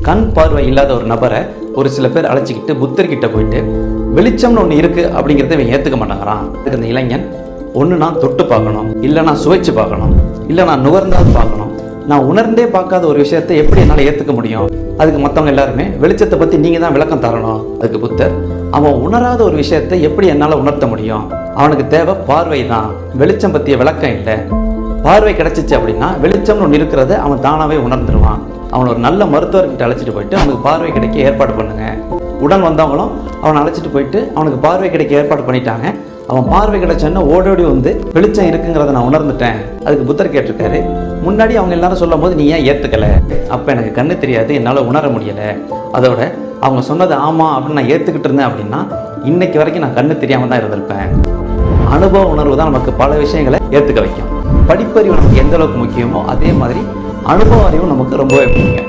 கண் பார்வை இல்லாத ஒரு நபரை ஒரு சில பேர் அழைச்சிக்கிட்டு புத்தர்கிட்ட போயிட்டு வெளிச்சம்னு ஒன்று இருக்கு அப்படிங்கிறத இவன் ஏற்றுக்க மாட்டாங்கிறான். அதுக்கு அந்த இளைஞன் ஒன்று நான் தொட்டு பார்க்கணும், இல்லை நான் சுவைச்சு பார்க்கணும், இல்லை நான் நுகர்ந்தாவது பார்க்கணும், நான் உணர்ந்தே பார்க்காத ஒரு விஷயத்தை எப்படி என்னால் ஏற்றுக்க முடியும்? அதுக்கு மற்றவங்க எல்லாருமே வெளிச்சத்தை பற்றி நீங்கள் தான் விளக்கம் தரணும். அதுக்கு புத்தர், அவன் உணராத ஒரு விஷயத்தை எப்படி என்னால் உணர்த்த முடியும்? அவனுக்கு தேவை பார்வை தான், வெளிச்சம் பற்றிய விளக்கம் இல்லை. பார்வை கிடைச்சிச்சு அப்படின்னா வெளிச்சம்னு ஒன்று இருக்கிறத அவன் தானாகவே உணர்ந்துருவான். அவனை ஒரு நல்ல மருத்துவர்கிட்ட அழைச்சிட்டு போயிட்டு அவனுக்கு பார்வை கிடைக்க ஏற்பாடு பண்ணுங்க. உடன் வந்தவங்களும் அவனை அழைச்சிட்டு போயிட்டு அவனுக்கு பார்வை கிடைக்க ஏற்பாடு பண்ணிட்டாங்க. அவன் பார்வை கிடைச்சோன்னா ஓடோடி வந்து வெளிச்சம் இருக்குங்கிறத நான் உணர்ந்துட்டேன். அதுக்கு புத்தர் கேட்டிருக்காரு, முன்னாடி அவங்க எல்லாரும் சொல்லும் போது நீ ஏன் ஏற்றுக்கலை? அப்போ எனக்கு கண்ணு தெரியாது, என்னால் உணர முடியலை. அதோட அவங்க சொன்னது ஆமாம் அப்படின்னு நான் ஏற்றுக்கிட்டு இருந்தேன் அப்படின்னா இன்னைக்கு வரைக்கும் நான் கண்ணு தெரியாமல் தான் இருந்திருப்பேன். அனுபவ உணர்வு தான் நமக்கு பல விஷயங்களை ஏற்றுக்க வைக்கும். படிப்பறிவு நமக்கு எந்த அளவுக்கு முக்கியமோ அதே மாதிரி அனுபவ அறிவும் நமக்கு ரொம்பவே முக்கியம்.